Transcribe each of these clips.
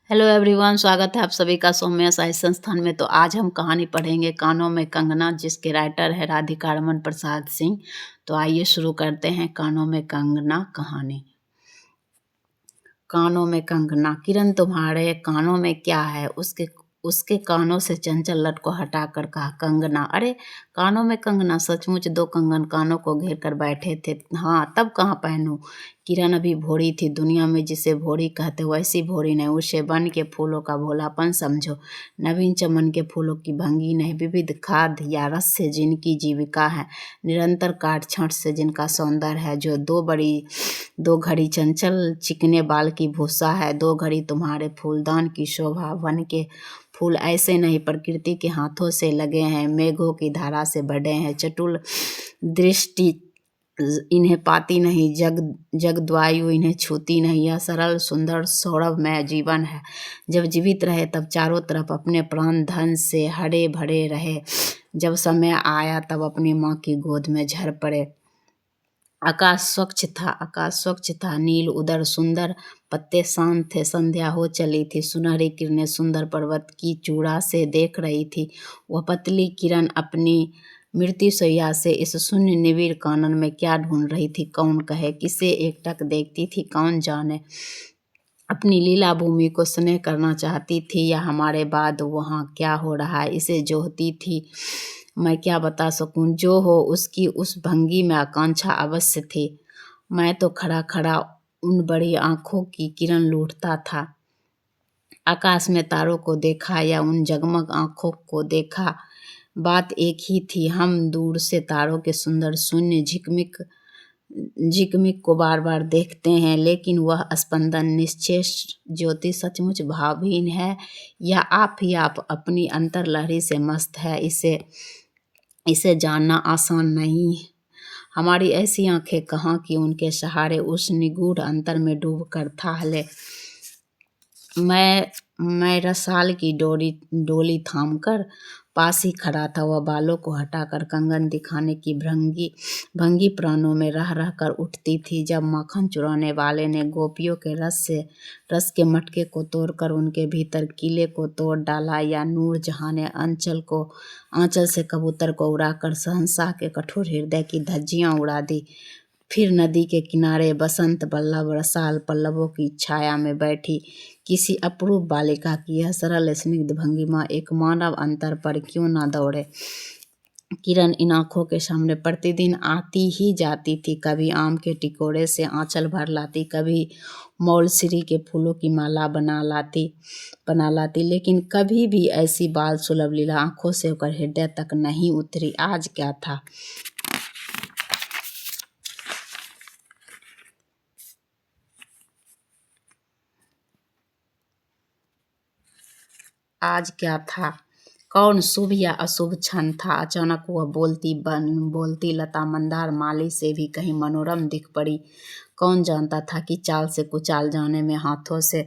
Hello everyone, स्वागत है आप सभी का सौम्या साहित्य संस्थान में। तो आज हम कहानी पढ़ेंगे कानों में कंगना, जिसके राइटर है राधिका रमन प्रसाद सिंह। तो आइए शुरू करते हैं कानों में कंगना कहानी। कानों में कंगना। किरण, तुम्हारे कानों में क्या है? उसके उसके कानों से चंचल लट को हटाकर कहा, कंगना। अरे, कानों में कंगना? सचमुच दो कंगन कानों को घेर कर बैठे थे। हाँ, तब कहाँ पहनूं? किरण अभी भोरी थी। दुनिया में जिसे भोरी कहते वैसी भोरी नहीं। उसे वन के फूलों का भोलापन समझो। नवीन चमन के फूलों की भंगी नहीं। विविध खाद्य या रस से जिनकी जीविका है, निरंतर काट छांट से जिनका सौंदर्य है, जो दो घड़ी चंचल चिकने बाल की भूसा है, दो घड़ी तुम्हारे फूलदान की शोभा। वन के फूल ऐसे नहीं, प्रकृति के हाथों से लगे हैं, मेघों की धारा से बढ़े हैं। चटुल दृष्टि इन्हें पाती नहीं, जगद्वायु इन्हें छूती नहीं। यह सरल सुंदर सौरभमय जीवन है। जब जीवित रहे तब चारों तरफ अपने प्राण धन से हरे भरे रहे। जब समय आया तब अपनी माँ की गोद में झर पड़े। आकाश स्वच्छ था, नील उदर सुंदर, पत्ते शांत थे। संध्या हो चली थी, सुनहरी किरणें सुंदर पर्वत की चूड़ा से देख रही थी। वह पतली किरण अपनी मृत्यु शैया से इस शून्य निविड़ कानन में क्या ढूंढ रही थी? कौन कहे, किसे एकटक देखती थी? कौन जाने, अपनी लीला भूमि को स्नेह करना चाहती थी या हमारे बाद वहाँ क्या हो रहा है इसे जोहती थी? मैं क्या बता सकूं? जो हो, उसकी उस भंगी में आकांक्षा अवश्य थी। मैं तो खड़ा खड़ा उन बड़ी आंखों की किरण लूटता था। आकाश में तारों को देखा या उन जगमग आंखों को देखा, बात एक ही थी। हम दूर से तारों के सुंदर शून्य झिकमिक को बार बार देखते हैं, लेकिन वह स्पंदन निश्चेष ज्योति सचमुच भावहीन है, या आप ही आप अपनी अंतर्लहरी से मस्त है? इसे जानना आसान नहीं। हमारी ऐसी आंखें कहाँ कि उनके सहारे उस निगूढ़ अंतर में डूब कर था ले। मैं रसाल की डोली थामकर पास ही खड़ा था। वह बालों को हटाकर कंगन दिखाने की भंगी प्राणों में रह रह कर उठती थी। जब माखन चुराने वाले ने गोपियों के रस के मटके को तोड़कर उनके भीतर कीले को तोड़ डाला, या नूर जहां ने आंचल से कबूतर को उड़ाकर शहंशाह के कठोर हृदय की धज्जियां उड़ा दी। फिर नदी के किनारे बसंत बल्लभ रसाल पल्लवों की छाया में बैठी किसी अपरूप बालिका की यह सरल स्निग्ध भंगिमा एक मानव अंतर पर क्यों ना दौड़े? किरण इन आंखों के सामने प्रतिदिन आती ही जाती थी। कभी आम के टिकोड़े से आंचल भर लाती, कभी मौलसिरी के फूलों की माला बना लाती, लेकिन कभी भी ऐसी बाल सुलभ लीला आंखों से होकर हृदय तक नहीं उतरी। आज क्या था? आज क्या था? कौन शुभ या अशुभ क्षण था? अचानक वह बोलती लता मंदार माली से भी कहीं मनोरम दिख पड़ी। कौन जानता था कि चाल से कुचाल जाने में हाथों से।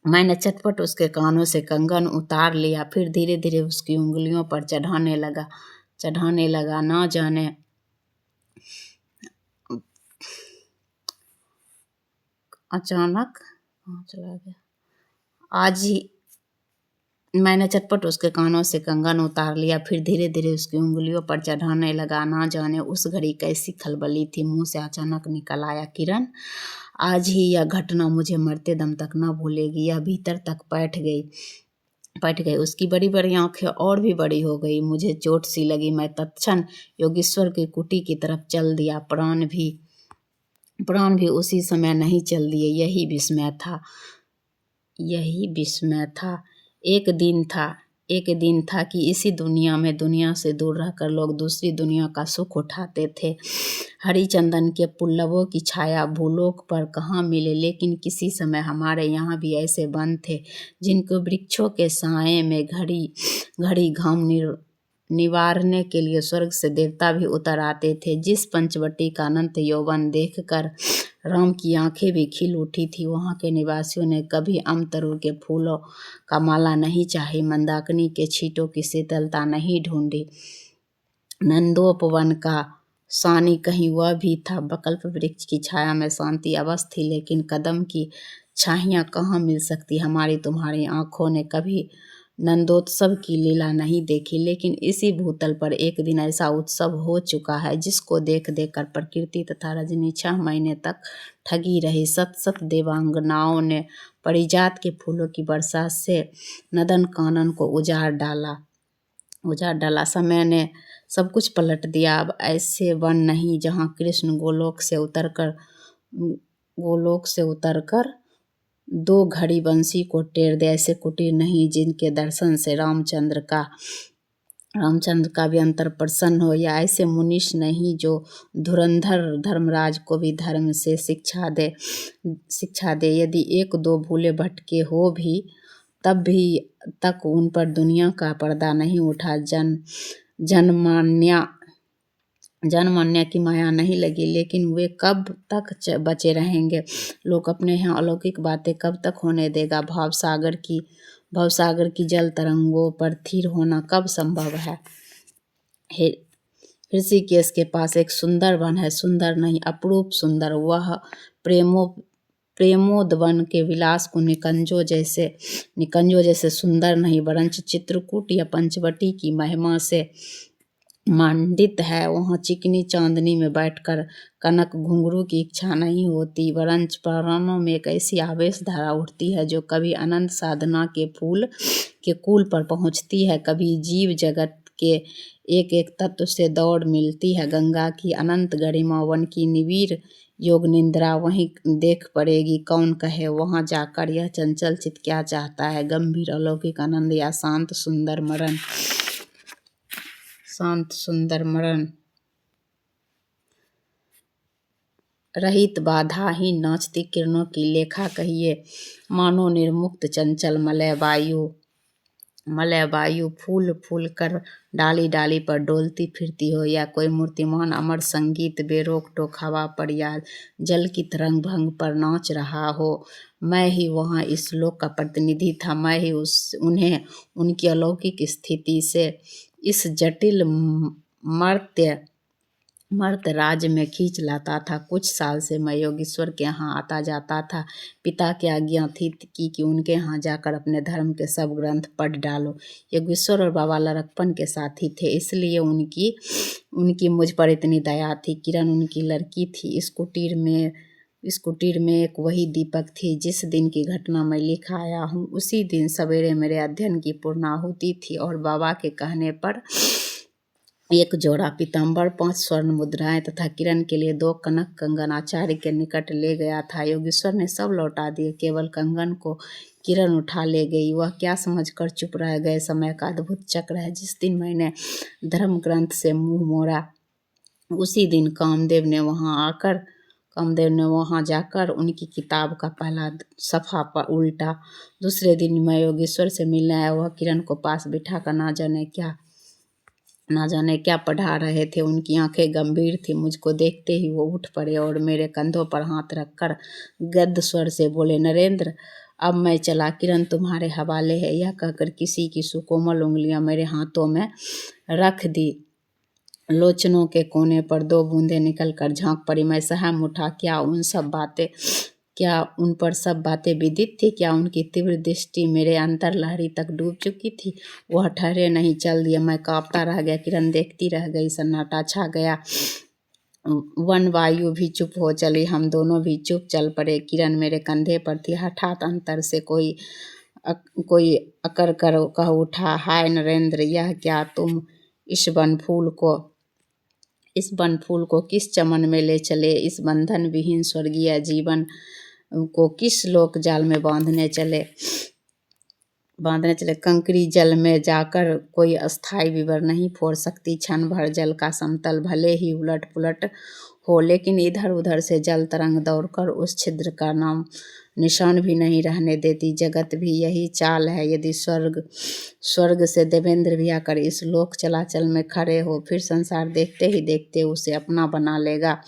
मैंने चटपट उसके कानों से कंगन उतार लिया, फिर धीरे धीरे उसकी उंगलियों पर चढ़ाने लगा। ना जाने अचानक कहाँ चला गया। आज ही मैंने चटपट उसके कानों से कंगन उतार लिया, फिर धीरे धीरे उसकी उंगलियों पर चढ़ाने लगा। ना जाने उस घड़ी कैसी खलबली थी। मुंह से अचानक निकल आया, किरण, आज ही यह घटना मुझे मरते दम तक न भूलेगी। यह भीतर तक बैठ गई। उसकी बड़ी बड़ी आंखें और भी बड़ी हो गई। मुझे चोट सी लगी। मैं तत्क्षण योगेश्वर की कुटी की तरफ चल दिया। प्राण भी उसी समय नहीं चल दिए। यही विस्मय था। एक दिन था कि इसी दुनिया से दूर रहकर लोग दूसरी दुनिया का सुख उठाते थे। हरिचंदन के पुल्लवों की छाया भूलोक पर कहाँ मिले, लेकिन किसी समय हमारे यहाँ भी ऐसे वन थे जिनको वृक्षों के साए में घड़ी घाम निवारने के लिए स्वर्ग से देवता भी उतर आते थे। जिस पंचवटी का अनंत यौवन देखकर राम की आंखें भी खिल उठी थी, वहाँ के निवासियों ने कभी अमतरुल के फूलों का माला नहीं चाही, मंदाकिनी के छींटों की शीतलता नहीं ढूंढी। नंदोपवन का सानी कहीं वह भी था। बकल्प वृक्ष की छाया में शांति अवश्य थी, लेकिन कदम की छाहियाँ कहाँ मिल सकती हमारी तुम्हारी आँखों ने कभी नंदोत्सव की लीला नहीं देखी। लेकिन इसी भूतल पर एक दिन ऐसा उत्सव हो चुका है जिसको देख देख कर प्रकृति तथा रजनी 6 महीने तक ठगी रही। सत सत देवांगनाओं ने परिजात के फूलों की वर्षा से नदन कानन को उजाड़ डाला। समय ने सब कुछ पलट दिया। अब ऐसे वन नहीं जहाँ कृष्ण गोलोक से उतरकर 2 घड़ी बंसी को टेर दे। ऐसे कुटीर नहीं जिनके दर्शन से रामचंद्र का भी अंतर प्रसन्न हो, या ऐसे मुनीष नहीं जो धुरंधर धर्मराज को भी धर्म से शिक्षा दे। यदि 1-2 भूले भटके हो भी तब भी तक उन पर दुनिया का पर्दा नहीं उठा। जनमान्य की माया नहीं लगी। लेकिन वे कब तक बचे रहेंगे? लोग अपने यहाँ अलौकिक बातें कब तक होने देगा? भवसागर की जल तरंगों पर थिर होना कब संभव है? ऋषिकेश के पास एक सुंदर वन है, सुंदर नहीं अपरूप सुंदर। वह प्रेमोद्वन के विलास को निकंजों जैसे सुंदर नहीं, वरंच चित्रकूट या पंचवटी की महिमा से मंडित है। वहाँ चिकनी चांदनी में बैठकर कनक घुंघरू की इच्छा नहीं होती, वरंच प्राणों में एक ऐसी आवेश धारा उठती है जो कभी अनंत साधना के कुल पर पहुँचती है, कभी जीव जगत के एक एक तत्व से दौड़ मिलती है। गंगा की अनंत गरिमा, वन की निविड़ योग निंद्रा वहीं देख पड़ेगी। कौन कहे वहाँ जाकर यह चंचल चित्त क्या चाहता है? गंभीर अलौकिक आनंद या शांत सुंदर मरण रहित बाधाहीन नाचती किरणों की लेखा कहिए, मानो निर्मुक्त चंचल मलय वायु फूल फूल कर डाली डाली पर डोलती फिरती हो, या कोई मूर्तिमान अमर संगीत बेरोक टोक हवा पर या जल की तरंग भंग पर नाच रहा हो। मैं ही वहाँ इस लोक का प्रतिनिधि था। मैं ही उन्हें उनकी अलौकिक स्थिति से इस जटिल मर्त्य राज्य में खींच लाता था। कुछ साल से मैं योगेश्वर के यहाँ आता जाता था। पिता की आज्ञा थी कि उनके यहाँ जाकर अपने धर्म के सब ग्रंथ पढ़ डालो। योगेश्वर और बाबा लड़कपन के साथी थे, इसलिए उनकी मुझ पर इतनी दया थी। किरण उनकी लड़की थी। इस कुटीर में एक वही दीपक थी। जिस दिन की घटना मैं लिख आया हूँ, उसी दिन सवेरे मेरे अध्ययन की पूर्णाहुति थी और बाबा के कहने पर 1 जोड़ा पीताम्बर, 5 स्वर्ण मुद्राएं तथा किरण के लिए 2 कनक कंगन आचार्य के निकट ले गया था। योगेश्वर ने सब लौटा दिए, केवल कंगन को किरण उठा ले गई। वह क्या समझकर चुप रह गए? समय का अद्भुत चक्र है। जिस दिन मैंने धर्म ग्रंथ से मुंह मोड़ा, उसी दिन कामदेव ने वहाँ जाकर उनकी किताब का पहला सफ़ा पर उल्टा। दूसरे दिन मैं योगेश्वर से मिलने आया। वह किरण को पास बिठाकर ना जाने क्या पढ़ा रहे थे। उनकी आंखें गंभीर थी। मुझको देखते ही वो उठ पड़े और मेरे कंधों पर हाथ रखकर गद्य स्वर से बोले, नरेंद्र, अब मैं चला, किरण तुम्हारे हवाले है। यह कहकर किसी की सुकोमल उंगलियां मेरे हाथों में रख दी। लोचनों के कोने पर 2 बूंदें निकलकर झांक पड़ी। मैं सहम उठा। क्या उन पर सब बातें विदित थी? क्या उनकी तीव्र दृष्टि मेरे अंतर लहरी तक डूब चुकी थी? वह ठहरे नहीं, चल दिए। मैं कांपता रह गया। किरण देखती रह गई। सन्नाटा छा गया। वन वायु भी चुप हो चली। हम दोनों भी चुप चल पड़े। किरण मेरे कंधे पर थी। हठात अंतर से कोई अकर कर कह उठा, हाय नरेंद्र, यह क्या? तुम इस वन फूल को किस चमन में ले चले? इस बंधन विहीन स्वर्गीय जीवन को किस लोक जाल में बांधने चले? कंकरी जल में जाकर कोई अस्थाई विवर नहीं फोड़ सकती। क्षण भर जल का समतल भले ही उलट पुलट हो, लेकिन इधर उधर से जल तरंग दौड़कर उस छिद्र का नाम निशान भी नहीं रहने देती। जगत भी यही चाल है। यदि स्वर्ग से देवेंद्र भी आकर इस लोक चलाचल में खड़े हो, फिर संसार देखते ही देखते उसे अपना बना लेगा।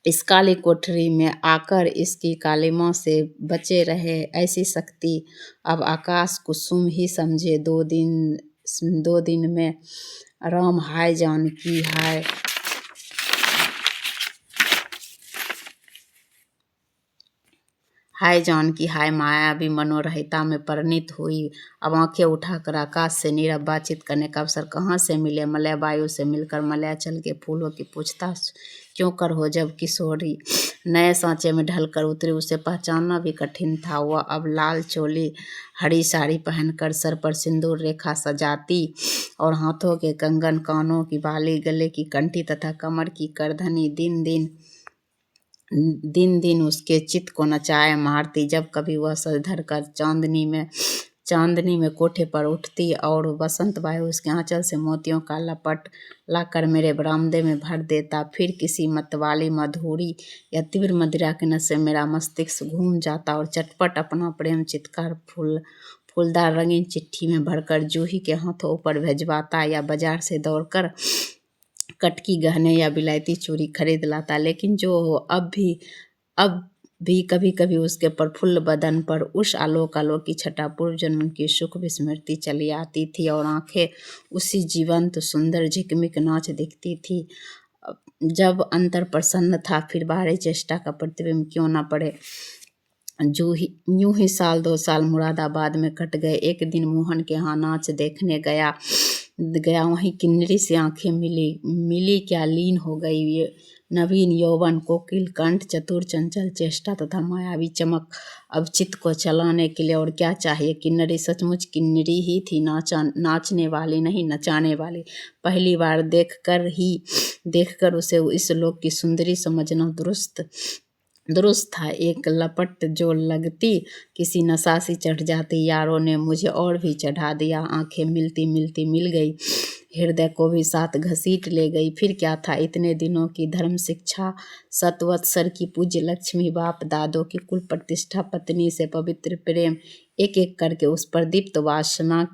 इस काली कोठरी में आकर इसकी कालिमा से बचे रहे, ऐसी शक्ति अब आकाश कुसुम ही समझे। 2 दिन में राम हाय जानकी हाय जानकी हाय माया भी मनोरहिता में परिणित हुई। अब आंखें उठाकर आकाश से नीरव बातचीत करने का अवसर कहाँ से मिले। मलय वायु से मिलकर मलयाचल के फूलों की पूछताछ क्यों कर हो जब किशोरी नए सांचे में ढलकर उतरी। उसे पहचानना भी कठिन था। वह अब लाल चोली हरी साड़ी पहनकर सर पर सिंदूर रेखा सजाती और हाथों के कंगन, कानों की बाली, गले की कंठी तथा कमर की करधनी दिन दिन उसके चित्त को नचाए मारती। जब कभी वह सर धरकर चांदनी में कोठे पर उठती और बसंत वायु उसके आंचल से मोतियों का लपट लाकर मेरे बरामदे में भर देता। फिर किसी मतवाली मधुरी या तीव्र मदिरा के नशे मेरा मस्तिष्क घूम जाता और चटपट अपना प्रेम चित्कार फूलदार रंगीन चिट्ठी में भरकर जूही के हाथों ऊपर भिजवाता या बाजार से दौड़कर कटकी गहने या बिलायती चूड़ी खरीद लाता। लेकिन जो हो अब भी कभी कभी उसके प्रफुल्ल बदन पर उस आलोक की छटा पूर्व जन्म की सुख विस्मृति चली आती थी और आंखें उसी जीवंत सुंदर झिकमिक नाच दिखती थी। जब अंतर प्रसन्न था फिर बाहरी चेष्टा का प्रतिबिंब क्यों न पड़े। यूं ही साल 2 साल मुरादाबाद में कट गए। एक दिन मोहन के यहाँ नाच देखने गया वहीं किन्नरी से आंखें मिली क्या लीन हो गई। ये नवीन यौवन, कोकिल कंठ, चतुर चंचल चेष्टा तथा मायावी चमक अब चित्त को चलाने के लिए और क्या चाहिए। किन्नरी सचमुच किन्नरी ही थी, नाचने वाली नहीं नचाने वाली। पहली बार देखकर उसे इस लोक की सुंदरी समझना दुरुस्त था। एक लपट जो लगती किसी नशा सी चढ़ जाती। यारों ने मुझे और भी चढ़ा दिया। आंखें मिलती मिलती मिल गई, हृदय को भी साथ घसीट ले गई। फिर क्या था, इतने दिनों की धर्म शिक्षा, सतवत्सर की पूज्य लक्ष्मी, बाप दादों की कुल प्रतिष्ठा, पत्नी से पवित्र प्रेम एक एक करके उस पर दीप्त वासना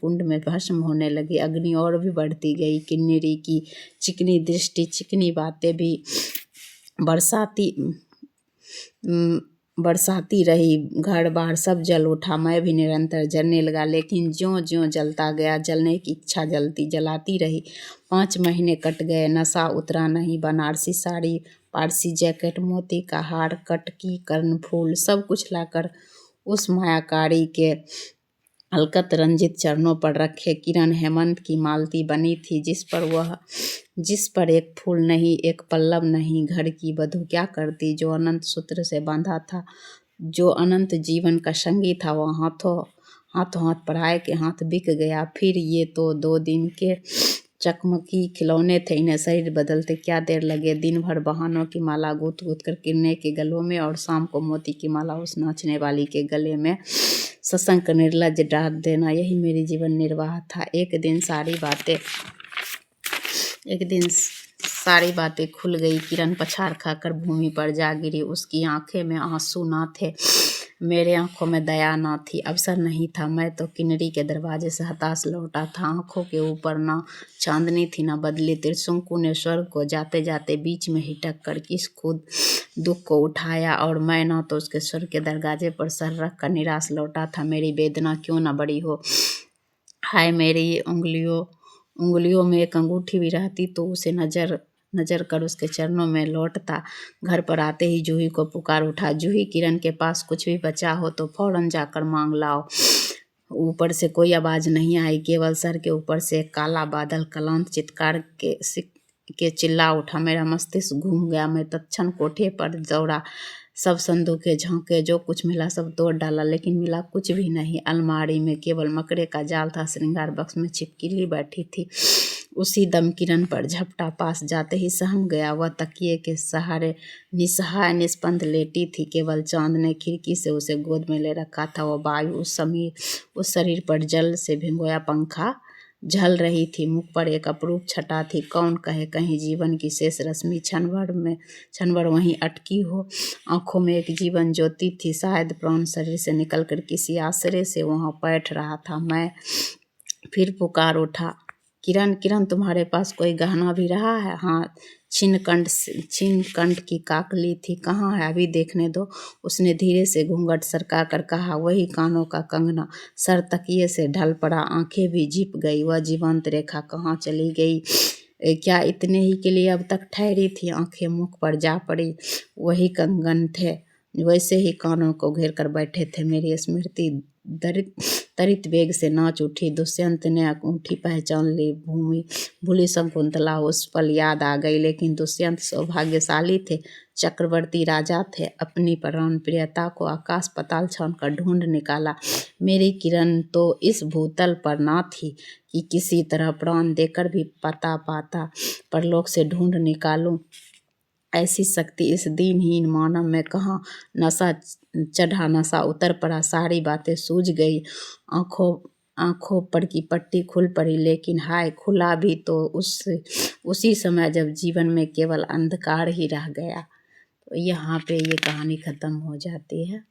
कुंड में भस्म होने लगी। अग्नि और भी बढ़ती गई। किन्नरी की चिकनी दृष्टि, चिकनी बातें भी बरसाती रही। घर बार सब जल उठा। मैं भी निरंतर जलने लगा। लेकिन ज्यों ज्यों जलता गया जलने की इच्छा जलाती रही। 5 महीने कट गए, नशा उतरा नहीं। बनारसी साड़ी, पारसी जैकेट, मोती का हार, कटकी, कर्णफूल सब कुछ लाकर उस मायाकारी के अलकत रंजित चरणों पर रखे। किरण हेमंत की मालती बनी थी जिस पर एक फूल नहीं, एक पल्लव नहीं। घर की वधू क्या करती जो अनंत सूत्र से बांधा था, जो अनंत जीवन का संगी था। वह हाथों हाथ पराये के हाथ बिक गया। फिर ये तो 2 दिन के चकमकी खिलौने थे, इन्हें शरीर बदलते क्या देर लगे। दिन भर बहानों की माला गूंथ कर किरने के गलों में और शाम को मोती की माला उस नाचने वाली के गले में सशंक निर्लज डाल देना, यही मेरी जीवन निर्वाह था। एक दिन सारी बातें खुल गई। किरण पछाड़ खाकर भूमि पर जा गिरी। उसकी आंखें में आंसू ना थे, मेरे आंखों में दया ना थी, अवसर नहीं था। मैं तो किन्नरी के दरवाजे से हताश लौटा था। आंखों के ऊपर ना चांदनी थी ना बदली। त्रिशंकु ने स्वर्ग को जाते जाते बीच में हिटक कर किस खुद दुख को उठाया और मैं ना तो उसके स्वर के दरवाजे पर सर रख कर निराश लौटा था। मेरी वेदना क्यों न बड़ी हो। हाय मेरी उंगलियों में एक अंगूठी भी रहती तो उसे नजर कर उसके चरणों में लौटता। घर पर आते ही जूही को पुकार उठा, जूही किरण के पास कुछ भी बचा हो तो फौरन जाकर मांग लाओ। ऊपर से कोई आवाज नहीं आई, केवल सर के ऊपर से एक काला बादल कलांत चित्कार के चिल्ला उठा। मेरा मस्तिष्क घूम गया। मैं तत्क्षण कोठे पर दौड़ा, सब संदूकें झांके, जो कुछ मिला सब तोड़ डाला, लेकिन मिला कुछ भी नहीं। अलमारी में केवल मकड़े का जाल था। श्रृंगार बक्स में छिपकली बैठी थी। उसी दम किरण पर झपटा, पास जाते ही सहम गया। वह तकिए के सहारे निस्सहाय निस्पंद लेटी थी। केवल चांद ने खिड़की से उसे गोद में ले रखा था। वह वायु उस शरीर पर जल से भिगोया पंखा झल रही थी। मुख पर एक अपरूप छटा थी। कौन कहे कहीं जीवन की शेष रश्मि क्षण भर वहीं अटकी हो। आंखों में एक जीवन ज्योति थी। शायद प्राण शरीर से निकलकर किसी आश्रय से वहां बैठ रहा था। मैं फिर पुकार उठा, किरण किरण, तुम्हारे पास कोई गहना भी रहा है? हाँ, छिन्न कंठ की काकली थी। कहाँ है? अभी देखने दो। उसने धीरे से घूंघट सरका कर कहा, वही कानों का कंगना। सर तकिए से ढल पड़ा, आंखें भी झिप गई। वह जीवंत रेखा कहाँ चली गई? क्या इतने ही के लिए अब तक ठहरी थी? आंखें मुख पर जा पड़ी। वही कंगन थे वैसे ही कानों को घेर कर बैठे थे। मेरी स्मृति दरित तरित वेग से नाच उठी। दुष्यंत ने अंगूठी पहचान ली। भूली शकुंतला उस पल याद आ गई। लेकिन दुष्यंत सौभाग्यशाली थे, चक्रवर्ती राजा थे। अपनी प्राण प्रियता को आकाश पाताल छान कर ढूंढ निकाला। मेरी किरण तो इस भूतल पर ना थी कि किसी तरह प्राण देकर भी पता पाता, परलोक से ढूंढ निकालूं। ऐसी शक्ति इस दीनहीन मानव में कहाँ। नशा चढ़ा, नशा उतर पड़ा, सारी बातें सूझ गई। आंखों पर की पट्टी खुल पड़ी। लेकिन हाय, खुला भी तो उसी समय जब जीवन में केवल अंधकार ही रह गया। तो यहाँ पे ये कहानी ख़त्म हो जाती है।